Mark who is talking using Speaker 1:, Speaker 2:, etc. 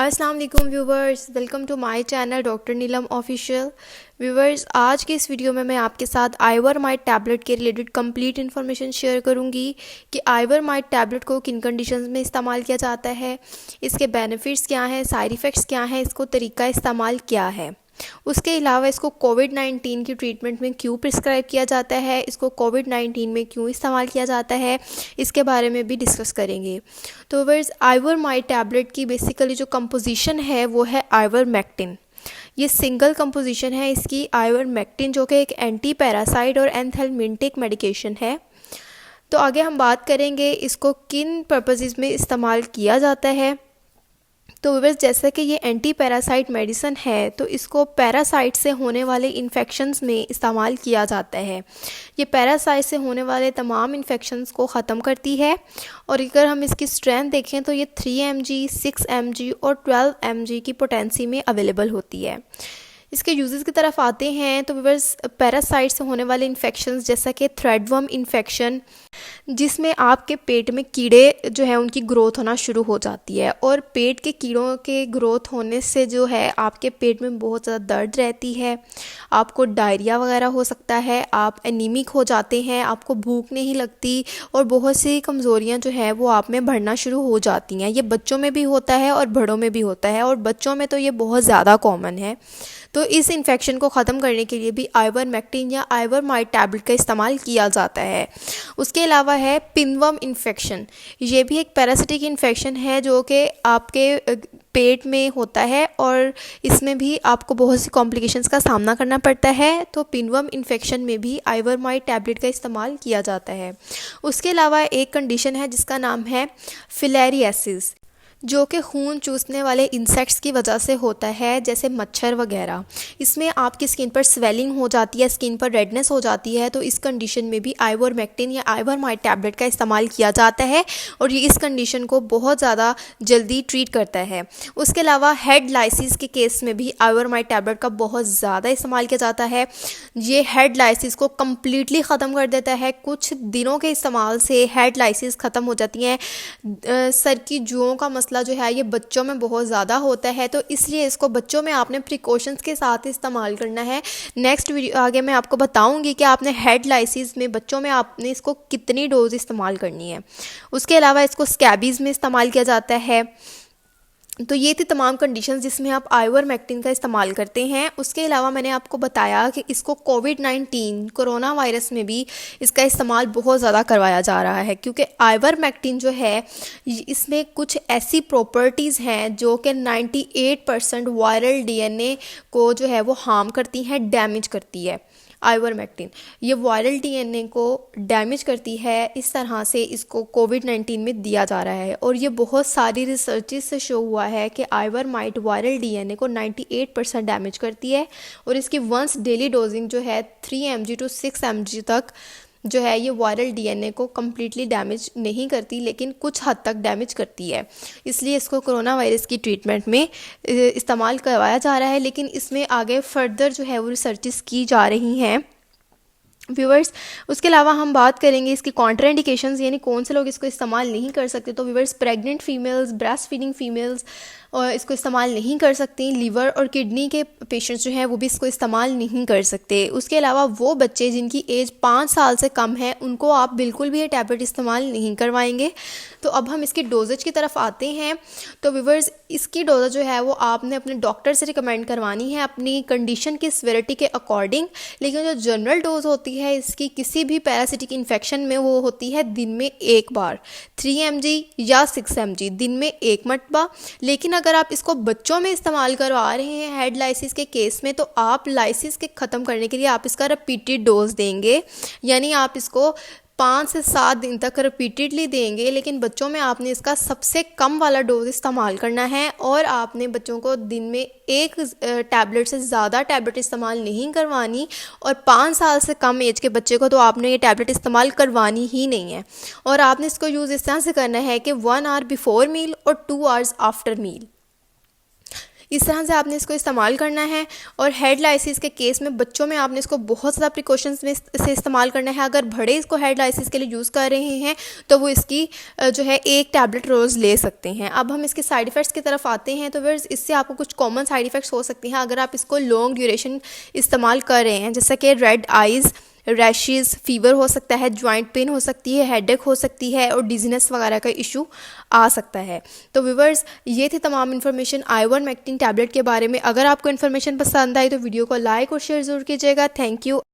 Speaker 1: अस्सलाम वालेकुम viewers, welcome to my channel doctor Neelam official. Viewers, आज के इस वीडियो में मैं आपके साथ आइवरमाइड टैबलेट के रिलेटेड कंप्लीट इन्फॉर्मेशन शेयर करूंगी कि आइवरमाइड टैबलेट को किन कंडीशंस में इस्तेमाल किया जाता है, इसके बेनिफिट्स क्या हैं, साइड इफ़ेक्ट्स क्या हैं, इसको तरीका इस्तेमाल क्या है। उसके अलावा इसको कोविड-19 की ट्रीटमेंट में क्यों प्रिस्क्राइब किया जाता है, इसको कोविड-19 में क्यों इस्तेमाल किया जाता है, इसके बारे में भी डिस्कस करेंगे। तो वर्स आइवरमाइड टैबलेट की बेसिकली जो कंपोजिशन है वो है आइवरमेक्टिन। ये सिंगल कंपोजिशन है इसकी आइवरमेक्टिन, जो कि एक एंटी पैरासाइट और एंथेलमिंटिक मेडिकेशन है। तो आगे हम बात करेंगे इसको किन पर्पसेस में इस्तेमाल किया जाता है। तो व्यूअर्स, जैसा कि ये एंटी पैरासाइट मेडिसिन है तो इसको पैरासाइट से होने वाले इन्फेक्शंस में इस्तेमाल किया जाता है। ये पैरासाइट से होने वाले तमाम इन्फेक्शंस को ख़त्म करती है। और अगर हम इसकी स्ट्रेंथ देखें तो ये 3 mg, 6 mg और 12 mg की पोटेंसी में अवेलेबल होती है। इसके यूजेस की तरफ आते हैं तो व्यूअर्स, पैरासाइट से होने वाले इन्फेक्शंस जैसा कि थ्रेडवर्म इन्फेक्शन, जिसमें आपके पेट में कीड़े जो है उनकी ग्रोथ होना शुरू हो जाती है। और पेट के कीड़ों के ग्रोथ होने से जो है आपके पेट में बहुत ज़्यादा दर्द रहती है, आपको डायरिया वगैरह हो सकता है, आप एनीमिक हो जाते हैं, आपको भूख नहीं लगती और बहुत सी कमज़ोरियाँ जो हैं वो आप में बढ़ना शुरू हो जाती हैं। ये बच्चों में भी होता है और बड़ों में भी होता है, और बच्चों में तो ये बहुत ज़्यादा कॉमन है। तो इस इन्फेक्शन को ख़त्म करने के लिए भी आइवरमेक्टिन या आइवरमाइड टैबलेट का इस्तेमाल किया जाता है। उसके अलावा है पिनवर्म इन्फेक्शन। ये भी एक पैरासिटिक इन्फेक्शन है जो कि आपके पेट में होता है और इसमें भी आपको बहुत सी कॉम्प्लिकेशंस का सामना करना पड़ता है। तो पिनवर्म इन्फेक्शन में भी आइवरमाइड टैबलेट का इस्तेमाल किया जाता है। उसके अलावा एक कंडीशन है जिसका नाम है फिलेरियासिस, जो कि खून चूसने वाले इंसेक्ट्स की वजह से होता है, जैसे मच्छर वगैरह। इसमें आपकी स्किन पर स्वेलिंग हो जाती है, स्किन पर रेडनेस हो जाती है। तो इस कंडीशन में भी आइवरमेक्टिन या आइवरमाइड टैबलेट का इस्तेमाल किया जाता है और ये इस कंडीशन को बहुत ज़्यादा जल्दी ट्रीट करता है। उसके अलावा हेड लाइसिस के केस में भी आइवरमाइड टैबलेट का बहुत ज़्यादा इस्तेमाल किया जाता है। ये हेड लाइसिस को कम्प्लीटली ख़त्म कर देता है। कुछ दिनों के इस्तेमाल से हेड लाइसिस ख़त्म हो जाती हैं। सर की जुओं का मसला जो है ये बच्चों में बहुत ज़्यादा होता है, तो इसलिए इसको बच्चों में आपने प्रिकॉशंस के साथ इस्तेमाल करना है। नेक्स्ट वीडियो आगे मैं आपको बताऊंगी कि आपने हेड लाइसिस में बच्चों में आपने इसको कितनी डोज इस्तेमाल करनी है। उसके अलावा इसको स्कैबीज़ में इस्तेमाल किया जाता है। तो ये थी तमाम कंडीशंस जिसमें आप आइवरमेक्टिन का इस्तेमाल करते हैं। उसके अलावा मैंने आपको बताया कि इसको कोविड-19 कोरोना वायरस में भी इसका इस्तेमाल बहुत ज़्यादा करवाया जा रहा है, क्योंकि आइवरमेक्टिन जो है इसमें कुछ ऐसी प्रॉपर्टीज़ हैं जो कि 98% वायरल डीएनए को जो है वो हार्म करती हैं, डैमेज करती है। आइवरमेक्टिन ये वायरल डीएनए को डैमेज करती है, इस तरह से इसको कोविड-19 में दिया जा रहा है। और ये बहुत सारी रिसर्चेस से शो हुआ है कि आइवरमाइड वायरल डीएनए को 98% डैमेज करती है और इसकी वंस डेली डोजिंग जो है 3 mg to 6 mg तक जो है ये वायरल डीएनए को कम्प्लीटली डैमेज नहीं करती, लेकिन कुछ हद तक डैमेज करती है। इसलिए इसको कोरोना वायरस की ट्रीटमेंट में इस्तेमाल करवाया जा रहा है, लेकिन इसमें आगे फर्दर जो है वो रिसर्चेस की जा रही हैं व्यूवर्स। उसके अलावा हम बात करेंगे इसकी कॉन्ट्राइंडिकेशंस, यानी कौन से लोग इसको इस्तेमाल नहीं कर सकते। तो viewers, pregnant females, breast feeding females और इसको इस्तेमाल नहीं कर सकती। लीवर और किडनी के पेशेंट्स जो हैं वो भी इसको इस्तेमाल नहीं कर सकते। उसके अलावा वो बच्चे जिनकी एज 5 साल से कम है उनको आप बिल्कुल भी ये टैबलेट इस्तेमाल नहीं करवाएंगे। तो अब हम इसकी डोजेज की तरफ आते हैं। तो व्यूवर्स, इसकी डोजेज जो है वो आपने अपने डॉक्टर से रिकमेंड करवानी है अपनी कंडीशन की सिविरिटी के अकॉर्डिंग। लेकिन जो जनरल डोज होती है इसकी किसी भी पैरासिटिक इन्फेक्शन में वो होती है दिन में एक बार, 3 mg या 6 mg दिन में एक मरतबा। लेकिन अगर आप इसको बच्चों में इस्तेमाल करवा रहे हैं हेड लाइसिस के केस में, तो आप लाइसिस के ख़त्म करने के लिए आप इसका रिपीटेड डोज देंगे, यानी आप इसको 5 से 7 दिन तक रिपीटेडली देंगे। लेकिन बच्चों में आपने इसका सबसे कम वाला डोज इस्तेमाल करना है और आपने बच्चों को दिन में एक टैबलेट से ज़्यादा टैबलेट इस्तेमाल नहीं करवानी। और 5 साल से कम एज के बच्चे को तो आपने ये टैबलेट इस्तेमाल करवानी ही नहीं है। और आपने इसको यूज़ इस तरह से करना है कि 1 hour बिफोर मील और 2 hours आफ्टर मील। इस तरह से आपने इसको इस्तेमाल करना है। और हेड लाइसिस के केस में बच्चों में आपने इसको बहुत ज़्यादा प्रिकॉशंस में से इस्तेमाल करना है। अगर बड़े इसको हेड लाइसिस के लिए यूज़ कर रहे हैं तो वो इसकी जो है एक टैबलेट रोज़ ले सकते हैं। अब हम इसके साइड इफ़ेक्ट्स की तरफ आते हैं। तो फिर इससे आपको कुछ कॉमन साइड इफ़ेक्ट्स हो सकते हैं अगर आप इसको लॉन्ग ड्यूरेशन इस्तेमाल कर रहे हैं, जैसा कि रेड आइज़, रैशेज़, फीवर हो सकता है, जॉइंट पेन हो सकती है, हेडेक हो सकती है और डिजीनेस वगैरह का इशू आ सकता है। तो व्यूअर्स, ये थी तमाम इन्फॉर्मेशन आइवरमेक्टिन टैबलेट के बारे में। अगर आपको इन्फॉर्मेशन पसंद आई तो वीडियो को लाइक और शेयर ज़रूर कीजिएगा। Thank you.